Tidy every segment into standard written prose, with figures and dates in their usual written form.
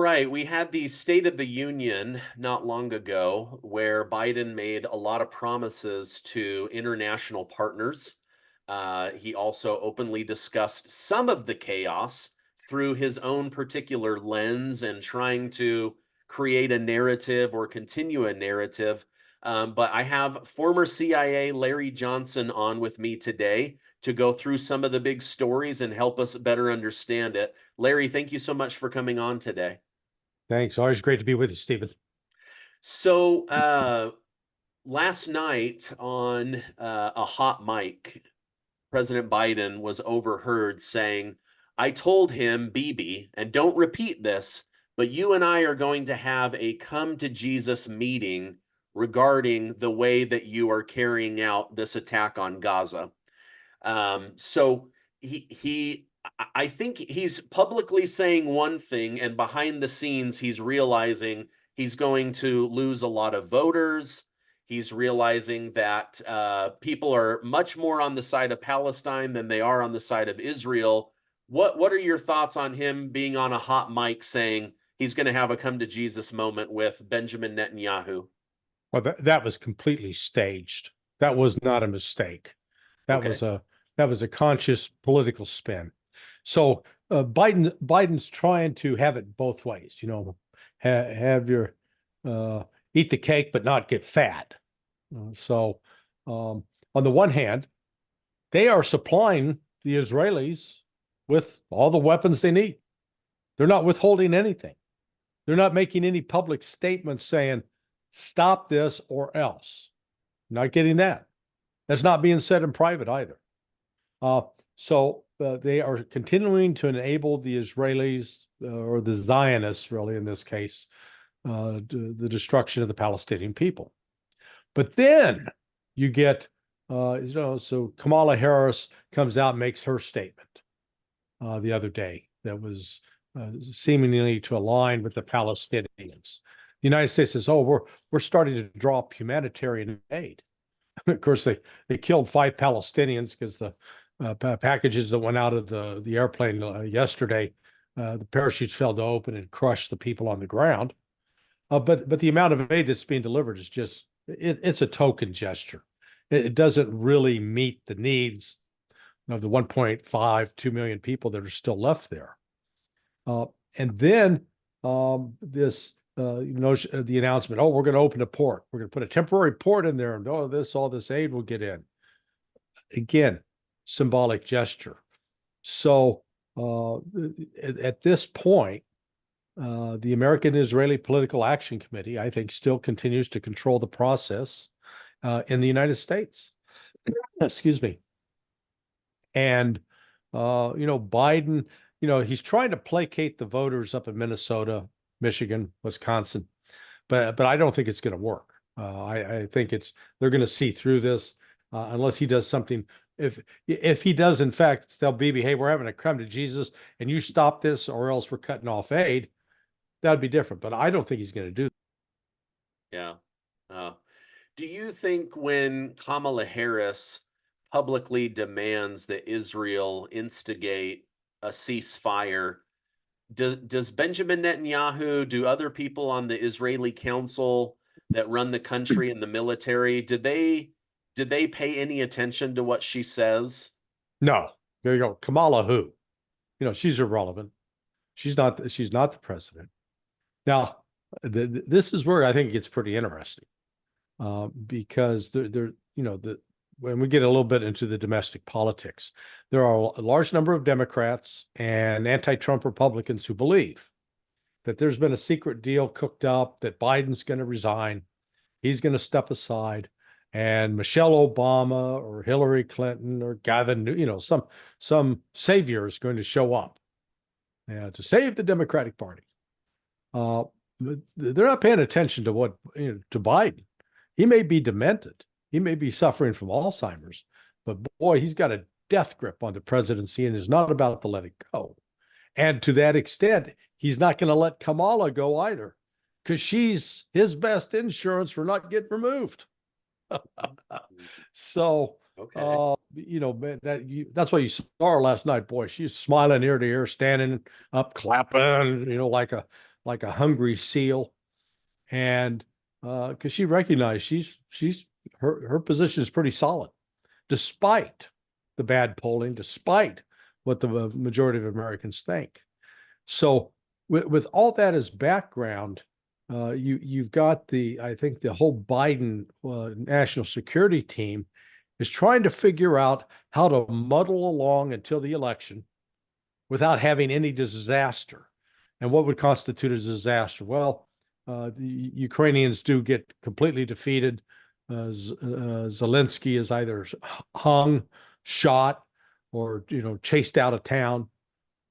right. We had the State of the Union not long ago where Biden made a lot of promises to international partners. He also openly discussed some of the chaos through his own particular lens and trying to create a narrative or continue a narrative. But I have former CIA Larry Johnson on with me today to go through some of the big stories and help us better understand it. Larry, thank you so much for coming on today. Thanks. Always great to be with you, Stephen. So, last night on a hot mic, President Biden was overheard saying, I told him, Bibi, and don't repeat this, but you and I are going to have a come to Jesus meeting regarding the way that you are carrying out this attack on Gaza. So I think he's publicly saying one thing, and behind the scenes, he's realizing he's going to lose a lot of voters. He's realizing that people are much more on the side of Palestine than they are on the side of Israel. What are your thoughts on him being on a hot mic saying he's going to have a come to Jesus moment with Benjamin Netanyahu? Well, that was completely staged. That was not a mistake. That Okay. was a conscious political spin. So Biden's trying to have it both ways. Have your eat the cake but not get fat. So on the one hand, they are supplying the Israelis with all the weapons they need. They're not withholding anything. They're not making any public statements saying, stop this or else. Not getting that. That's not being said in private either. So they are continuing to enable the Israelis, or the Zionists, really, in this case, the destruction of the Palestinian people. But then you get, so Kamala Harris comes out and makes her statement the other day that was seemingly to align with the Palestinians. The United States says, "Oh, we're starting to drop humanitarian aid." Of course, they killed 5 Palestinians because the packages that went out of the airplane yesterday, the parachutes failed to open and crushed the people on the ground. But the amount of aid that's being delivered is just it's a token gesture. It doesn't really meet the needs of the 1.5-2 million people that are still left there. And then this the announcement, we're going to open a port. We're going to put a temporary port in there, and all this aid will get in. Again, symbolic gesture. So at this point, the American-Israeli Political Action Committee, I think, still continues to control the process in the United States. Excuse me. And Biden, he's trying to placate the voters up in Minnesota, Michigan, Wisconsin, but I don't think it's going to work. I think they're going to see through this unless he does something. If he does, in fact, tell Bibi, hey, we're having a come to Jesus, and you stop this, or else we're cutting off aid, that'd be different. But I don't think he's going to do that. Yeah. Do you think when Kamala Harris publicly demands that Israel instigate a ceasefire, does Benjamin Netanyahu, do other people on the Israeli council that run the country and the military, did they pay any attention to what she says? No, there you go. Kamala, who? She's irrelevant. She's not the president. Now, this is where I think it gets pretty interesting, because when we get a little bit into the domestic politics, there are a large number of Democrats and anti-Trump Republicans who believe that there's been a secret deal cooked up, that Biden's going to resign, he's going to step aside, and Michelle Obama or Hillary Clinton or Gavin, some savior is going to show up to save the Democratic Party. They're not paying attention to to Biden. He may be demented. He may be suffering from Alzheimer's, but boy, he's got a death grip on the presidency and is not about to let it go. And to that extent, he's not going to let Kamala go either, because she's his best insurance for not getting removed. So, Okay. that's why you saw her last night. Boy, she's smiling ear to ear, standing up, clapping, like a like a hungry seal. And because she recognized her position is pretty solid, despite the bad polling, despite what the majority of Americans think. So with all that as background, you've got I think the whole Biden national security team is trying to figure out how to muddle along until the election without having any disaster. And what would constitute a disaster? Well, the Ukrainians do get completely defeated. Zelensky is either hung, shot, or chased out of town,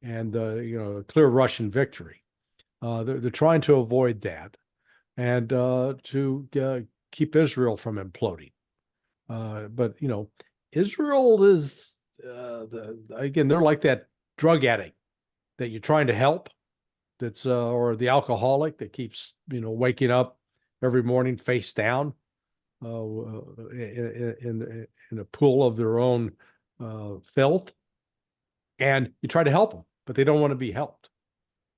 and a clear Russian victory. They're trying to avoid that, and to keep Israel from imploding. But Israel is again, they're like that drug addict that you're trying to help, that's or the alcoholic that keeps waking up every morning face down in a pool of their own filth, and you try to help them, but they don't want to be helped.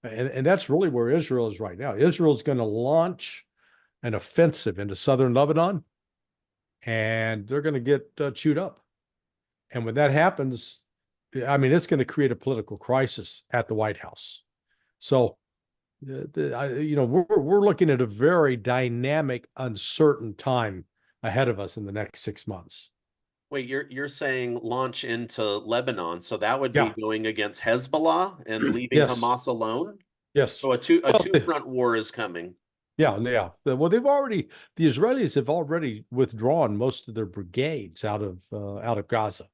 And that's really where Israel is right now. Israel's going to launch an offensive into southern Lebanon, and they're going to get chewed up. And when that happens, I mean, it's going to create a political crisis at the White House. So, we're looking at a very dynamic, uncertain time ahead of us in the next 6 months. Wait, you're saying launch into Lebanon, so that would be Yeah. going against Hezbollah and leaving Yes. Hamas alone? Yes. So a Well, two front war is coming. yeah. Yeah. Well, the Israelis have already withdrawn most of their brigades out of Gaza,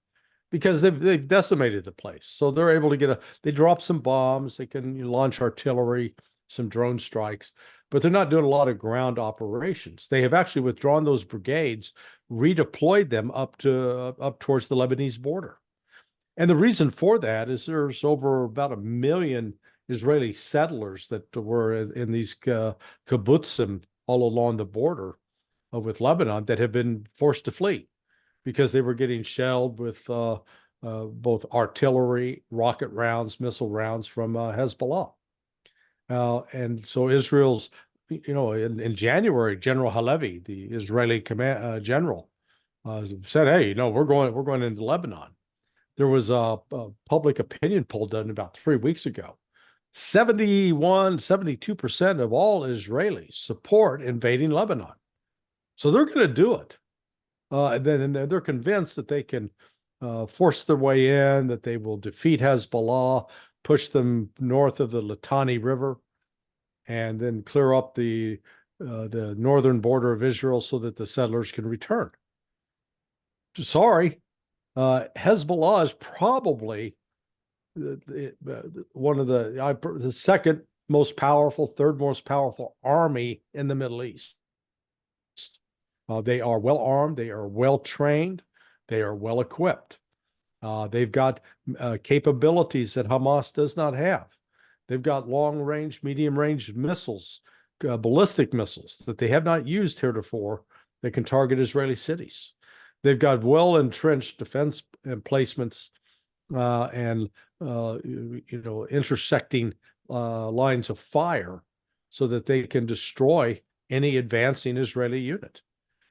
because they've decimated the place. So they're able to they drop some bombs, they can launch artillery, some drone strikes, but they're not doing a lot of ground operations. They have actually withdrawn those brigades, redeployed them up towards the Lebanese border. And the reason for that is there's over about 1 million Israeli settlers that were in these kibbutzim all along the border with Lebanon that have been forced to flee because they were getting shelled with both artillery, rocket rounds, missile rounds from Hezbollah. And so Israel's, in January, General Halevi, the Israeli general, said, "Hey, we're going into Lebanon." There was a public opinion poll done about 3 weeks ago. 72% of all Israelis support invading Lebanon. So they're going to do it. And then they're convinced that they can force their way in, that they will defeat Hezbollah, push them north of the Litani River, and then clear up the northern border of Israel so that the settlers can return. Sorry, Hezbollah is probably one of the second most powerful, third most powerful army in the Middle East. They are well armed, they are well trained, they are well equipped. They've got capabilities that Hamas does not have. They've got long range, medium range missiles, ballistic missiles that they have not used heretofore that can target Israeli cities. They've got well entrenched defense emplacements and intersecting lines of fire so that they can destroy any advancing Israeli unit.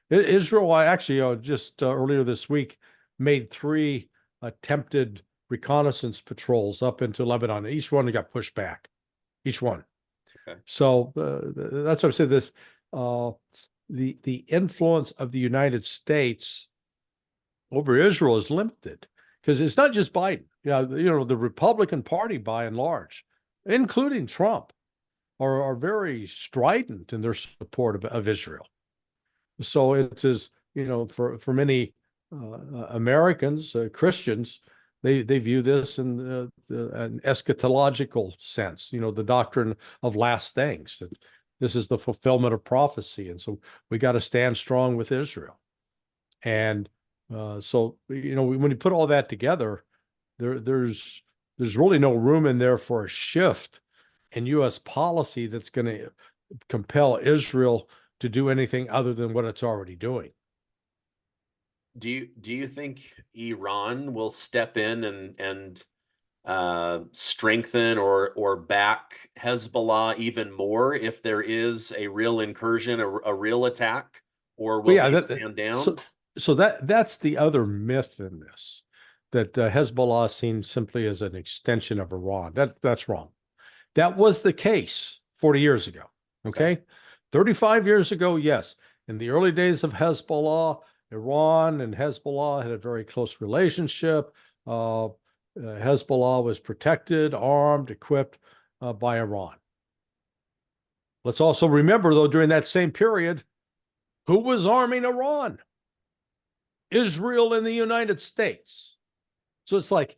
Israel actually just earlier this week made 3 attempted reconnaissance patrols up into Lebanon. Each one got pushed back. Each one. Okay. So that's what I said. This the influence of the United States over Israel is limited, because it's not just Biden. The Republican Party, by and large, including Trump, are very strident in their support of Israel. So it is, for many Americans, Christians, they view this in an eschatological sense. The doctrine of last things, that this is the fulfillment of prophecy, and so we got to stand strong with Israel. And so when you put all that together, there's really no room in there for a shift in U.S. policy that's going to compel Israel to do anything other than what it's already doing. Do you think Iran will step in and strengthen or back Hezbollah even more if there is a real incursion, a real attack, or Well, will yeah, they stand so down? that's the other myth in this, that Hezbollah is seen simply as an extension of Iran. That's wrong. That was the case 40 years ago. Okay. Okay. 35 years ago, yes. In the early days of Hezbollah, Iran and Hezbollah had a very close relationship. Hezbollah was protected, armed, equipped by Iran. Let's also remember, though, during that same period, who was arming Iran? Israel and the United States. So it's like,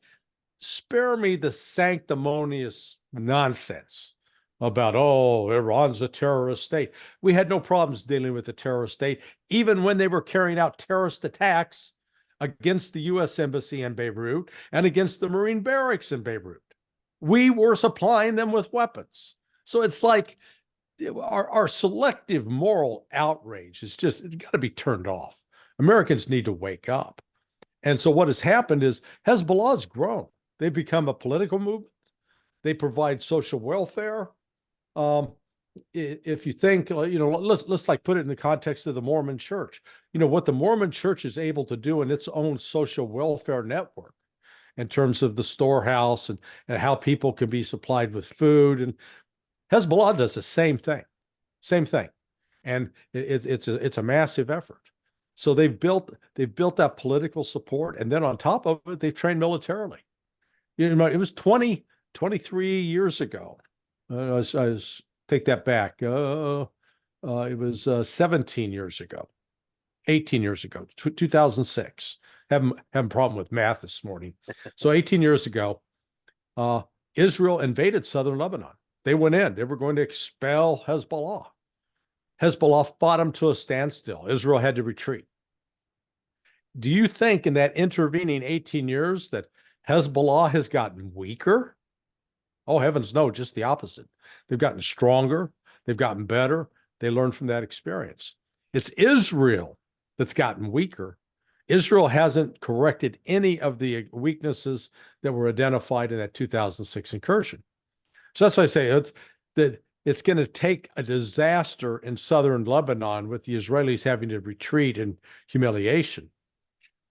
spare me the sanctimonious nonsense about, oh, Iran's a terrorist state. We had no problems dealing with the terrorist state, even when they were carrying out terrorist attacks against the U.S. Embassy in Beirut and against the Marine barracks in Beirut. We were supplying them with weapons. So it's like our selective moral outrage is just, it's got to be turned off. Americans need to wake up. And so what has happened is Hezbollah has grown. They've become a political movement. They provide social welfare. If you think, let's like put it in the context of the Mormon Church. What the Mormon Church is able to do in its own social welfare network, in terms of the storehouse and how people can be supplied with food, and Hezbollah does the same thing, and it's a massive effort. So they've built that political support, and then on top of it, they've trained militarily. It was 23 years ago. I was take that back. It was 17 years ago, 18 years ago, 2006. Having a problem with math this morning. So 18 years ago, Israel invaded southern Lebanon. They went in. They were going to expel Hezbollah. Hezbollah fought them to a standstill. Israel had to retreat. Do you think in that intervening 18 years that Hezbollah has gotten weaker? Oh, heavens no, just the opposite. They've gotten stronger. They've gotten better. They learned from that experience. It's Israel that's gotten weaker. Israel hasn't corrected any of the weaknesses that were identified in that 2006 incursion. So that's why I say it's going to take a disaster in southern Lebanon with the Israelis having to retreat in humiliation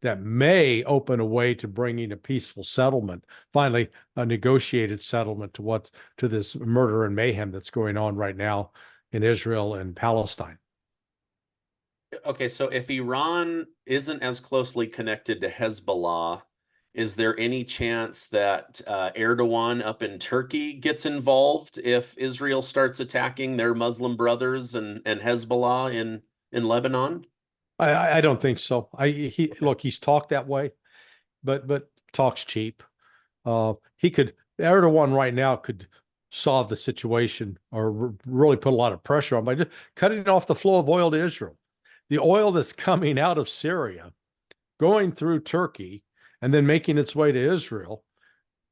that may open a way to bringing a peaceful settlement, finally a negotiated settlement to this murder and mayhem that's going on right now in Israel and Palestine. Okay, so if Iran isn't as closely connected to Hezbollah, is there any chance that Erdogan up in Turkey gets involved if Israel starts attacking their Muslim brothers and Hezbollah in Lebanon? I don't think so. Look, he's talked that way, but talks cheap. Erdogan right now could solve the situation or really put a lot of pressure on by just cutting off the flow of oil to Israel. The oil that's coming out of Syria, going through Turkey, and then making its way to Israel.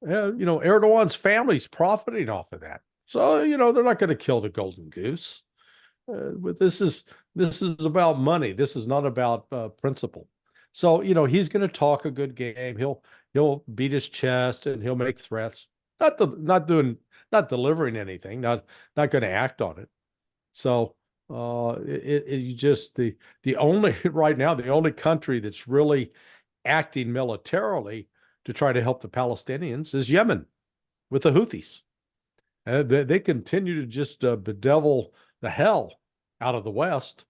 Erdogan's family's profiting off of that. So, they're not going to kill the golden goose. But this is about money. This is not about principle. So, he's going to talk a good game. He'll beat his chest and he'll make threats. Not delivering anything. Not going to act on it. So, the only right now, the only country that's really acting militarily to try to help the Palestinians is Yemen with the Houthis. They continue to just bedevil the hell out of the West.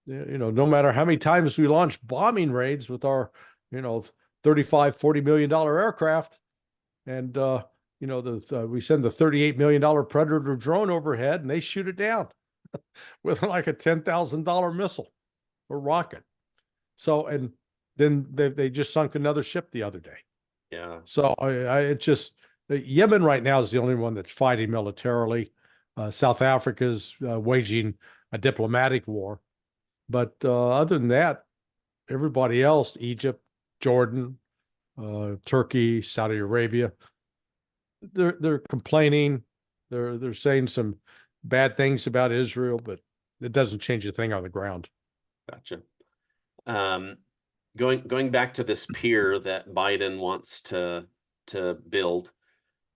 No matter how many times we launch bombing raids with our, $35-40 million aircraft, and we send the $38 million Predator drone overhead, and they shoot it down with like a $10,000 missile or rocket. So, and then they just sunk another ship the other day. Yeah. So Yemen right now is the only one that's fighting militarily. South Africa's waging a diplomatic war. But other than that, everybody else, Egypt, Jordan, Turkey, Saudi Arabia, they're complaining. They're saying some bad things about Israel, but it doesn't change a thing on the ground. Gotcha. Going back to this pier that Biden wants to build,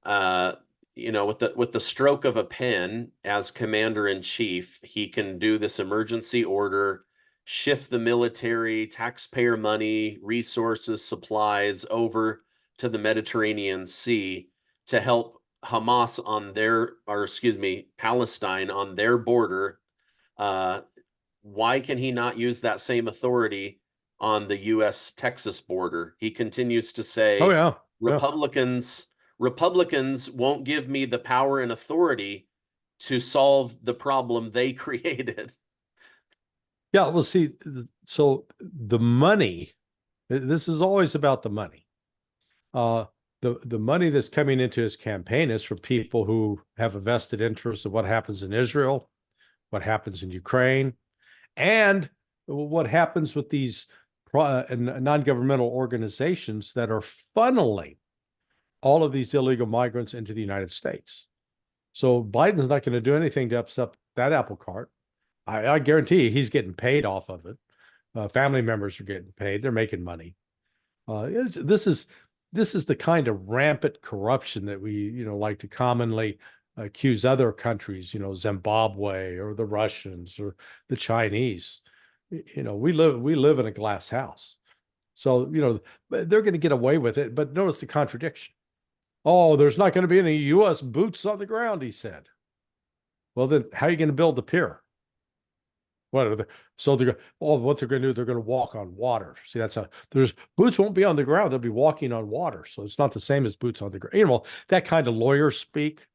Uh, with the stroke of a pen as commander in chief, he can do this emergency order, shift the military, taxpayer money, resources, supplies over to the Mediterranean Sea to help Hamas on their, or excuse me, Palestine on their border. Uh, why can he not use that same authority on the US Texas border? He continues to Oh say yeah, yeah, Republicans Republicans won't give me the power and authority to solve the problem they created. yeah. Well, see, so the money. This is always about the money. Uh, the money that's coming into his campaign is for people who have a vested interest of what happens in Israel, what happens in Ukraine, and what happens with these non-governmental organizations that are funneling all of these illegal migrants into the United States. So Biden's not going to do anything to upset that apple cart. I guarantee you he's getting paid off of it. Family members are getting paid. They're making money. This is the kind of rampant corruption that we like to commonly accuse other countries, Zimbabwe or the Russians or the Chinese. We live in a glass house, so they're going to get away with it. But notice the contradiction. Oh, there's not going to be any U.S. boots on the ground, he said. Well, then how are you going to build the pier? What are they? So what they're going to do, they're going to walk on water. See, there's boots won't be on the ground. They'll be walking on water. So it's not the same as boots on the ground. That kind of lawyer speak.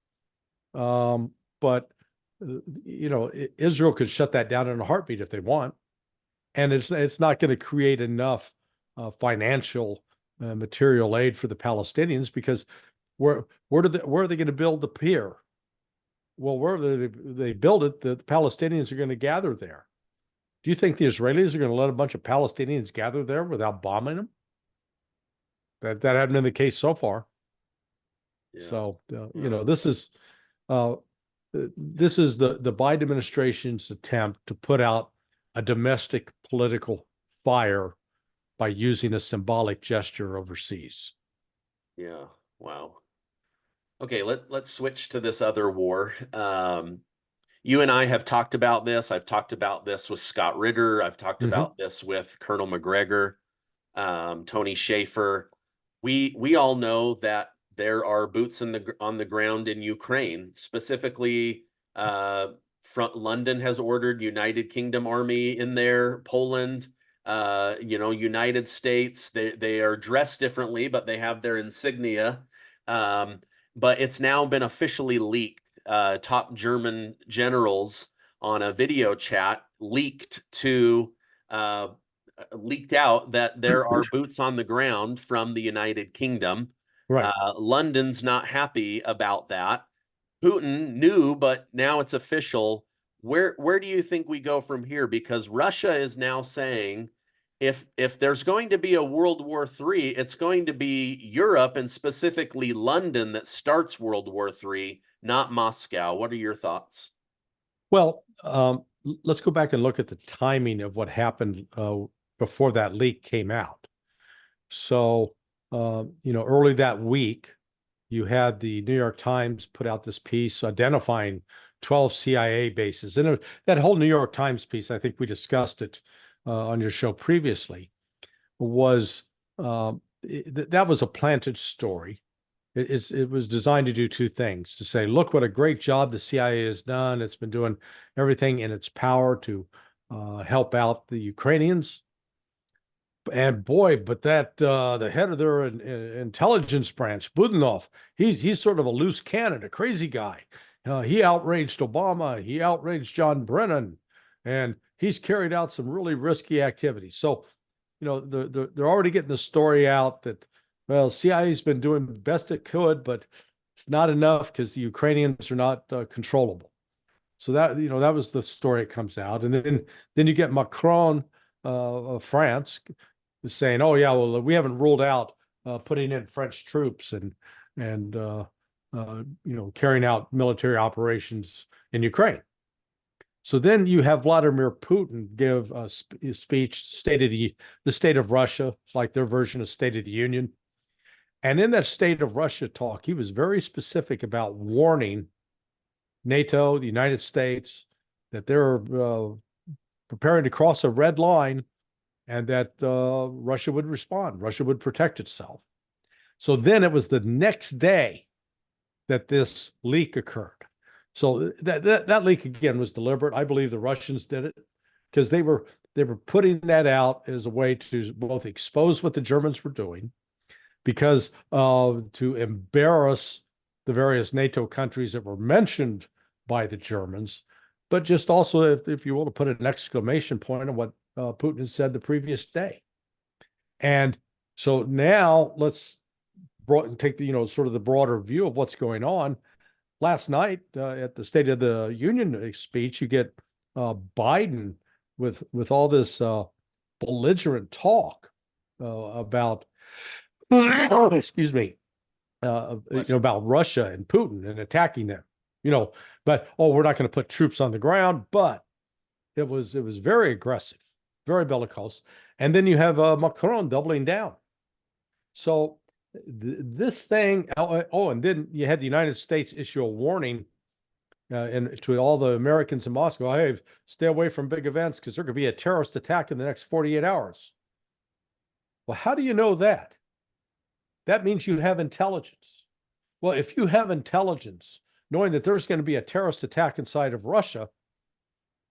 But Israel could shut that down in a heartbeat if they want. And it's not going to create enough financial material aid for the Palestinians because where are they going to build the pier? Well, wherever they build it, the Palestinians are going to gather there. Do you think the Israelis are going to let a bunch of Palestinians gather there without bombing them? That hadn't been the case so far. Yeah. So uh, this is the Biden administration's attempt to put out a domestic political fire by using a symbolic gesture overseas. Yeah. Wow. Okay, let's switch to this other war. You and I have talked about this. I've talked about this with Scott Ritter. I've talked Mhm. about this with Colonel McGregor, Tony Schaefer. We all know that there are boots on the ground in Ukraine. Specifically, front London has ordered United Kingdom Army in there. Poland, United States. They are dressed differently, but they have their insignia. Um, but it's now been officially leaked. Top German generals on a video chat uh, leaked out that there are boots on the ground from the United Kingdom. Right. London's not happy about that. Putin knew, but now it's official. Where do you think we go from here? Because Russia is now saying if there's going to be a World War III, it's going to be Europe and specifically London that starts World War III, not Moscow. What are your thoughts? Well, let's go back and look at the timing of what happened before that leak came out. So, early that week, you had the New York Times put out this piece identifying 12 CIA bases. And that whole New York Times piece, I think we discussed it on your show previously, was that was a planted story. It was designed to do two things: to say, look what a great job the CIA has done. It's been doing everything in its power to help out the Ukrainians. And boy, but that the head of their intelligence branch, Budanov, he's sort of a loose cannon, a crazy guy. He outraged Obama, he outraged John Brennan, and he's carried out some really risky activities. So, they're already getting the story out that, well, CIA's been doing the best it could, but it's not enough because the Ukrainians are not controllable. So that was the story that comes out, and then you get Macron of France saying, "Oh yeah, well we haven't ruled out putting in French troops and carrying out military operations in Ukraine." So then you have Vladimir Putin give a speech, the state of Russia, it's like their version of State of the Union, And in that state of Russia talk, he was very specific about warning NATO, the United States, that they're preparing to cross a red line and that Russia would respond. Russia would protect itself. So then it was the next day that this leak occurred. So that leak again was deliberate. I believe the Russians did it because they were putting that out as a way to both expose what the Germans were doing, because to embarrass the various NATO countries that were mentioned by the Germans, but just also, if you will, to put an exclamation point on what Putin had said the previous day. And so now let's take the, sort of the broader view of what's going on. Last night at the State of the Union speech, you get Biden with all this belligerent talk about, excuse me, about Russia and Putin and attacking them. But we're not going to put troops on the ground. But it was very aggressive, very bellicose. And then you have Macron doubling down. So this thing, and then you had the United States issue a warning and to all the Americans in Moscow, hey, stay away from big events because there could be a terrorist attack in the next 48 hours. Well, how do you know that? That means you have intelligence. Well, if you have intelligence, knowing that there's going to be a terrorist attack inside of Russia,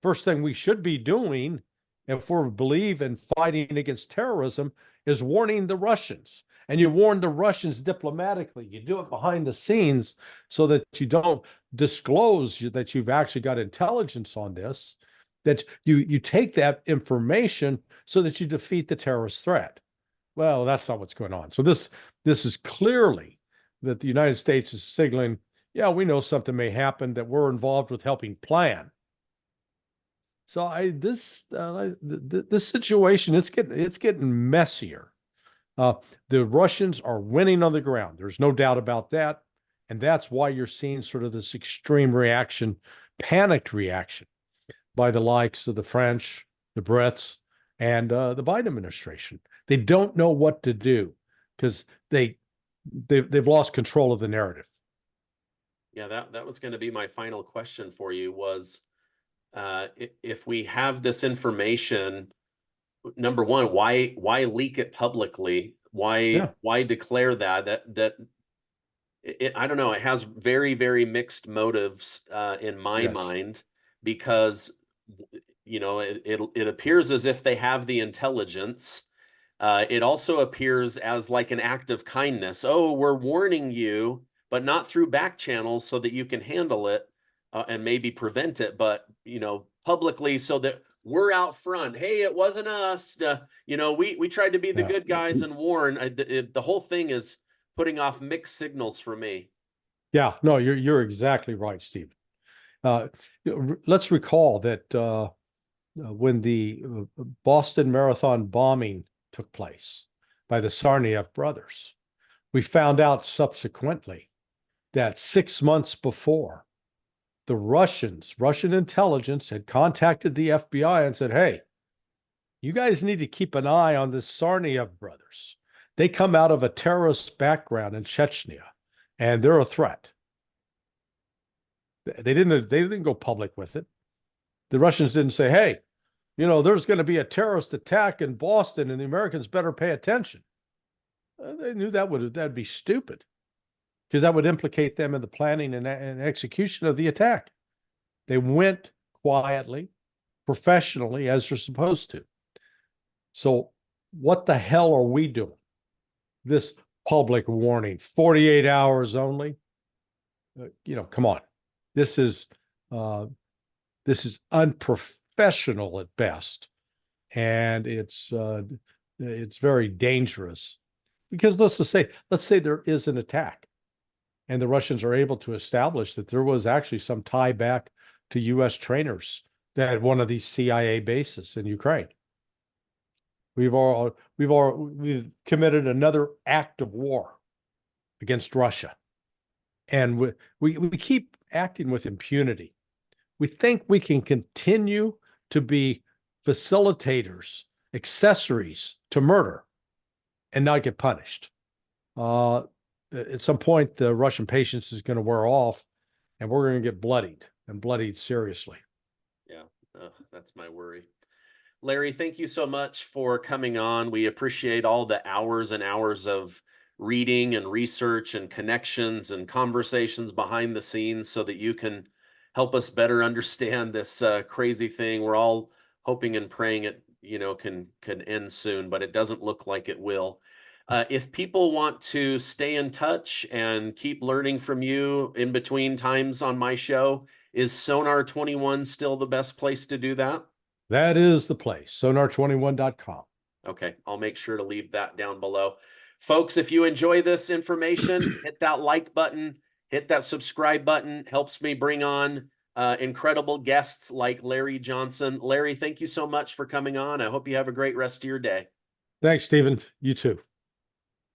first thing we should be doing, if we believe in fighting against terrorism, is warning the Russians. And you warn the Russians diplomatically. You do it behind the scenes so that you don't disclose that you've actually got intelligence on this, that you take that information so that you defeat the terrorist threat. Well, that's not what's going on. So this is clearly that the United States is signaling, yeah, we know something may happen, that we're involved with helping plan. So this situation, it's getting messier. The Russians are winning on the ground. There's no doubt about that. And that's why you're seeing sort of this extreme reaction, panicked reaction by the likes of the French, the Brits, and the Biden administration. They don't know what to do because they've lost control of the narrative. Yeah, that was going to be my final question for you was, if we have this information, number one, why leak it publicly? Why declare that I don't know. It has very, very mixed motives in my mind, because it appears as if they have the intelligence. It also appears as like an act of kindness. Oh, we're warning you, but not through back channels so that you can handle it and maybe prevent it, but publicly so that we're out front. Hey, it wasn't us. We tried to be the good guys and warn. The whole thing is putting off mixed signals for me. Yeah, no, you're exactly right, Steve. Let's recall that when the Boston Marathon bombing took place by the Tsarnaev brothers, we found out subsequently that 6 months before, the Russian intelligence had contacted the FBI and said, hey, you guys need to keep an eye on the Tsarnaev brothers. They come out of a terrorist background in Chechnya, and they're a threat. They didn't go public with it. The Russians didn't say, hey, there's going to be a terrorist attack in Boston and the Americans better pay attention. They knew that'd be stupid, because that would implicate them in the planning and execution of the attack. They went quietly, professionally, as they're supposed to. So what the hell are we doing? This public warning, 48 hours only. Come on. This is unprofessional at best, and it's very dangerous, because let's say there is an attack, and the Russians are able to establish that there was actually some tie back to U.S. trainers that had one of these CIA bases in Ukraine. We've committed another act of war against Russia, and we keep acting with impunity. We think we can continue to be facilitators, accessories to murder, and not get punished. At some point, the Russian patience is going to wear off, and we're going to get bloodied and bloodied seriously. Yeah, that's my worry. Larry, thank you so much for coming on. We appreciate all the hours and hours of reading and research and connections and conversations behind the scenes so that you can help us better understand this crazy thing. We're all hoping and praying it, can end soon, but it doesn't look like it will. If people want to stay in touch and keep learning from you in between times on my show, is Sonar 21 still the best place to do that? That is the place, sonar21.com. Okay, I'll make sure to leave that down below. Folks, if you enjoy this information, hit that like button, hit that subscribe button. Helps me bring on incredible guests like Larry Johnson. Larry, thank you so much for coming on. I hope you have a great rest of your day. Thanks, Stephen. You too.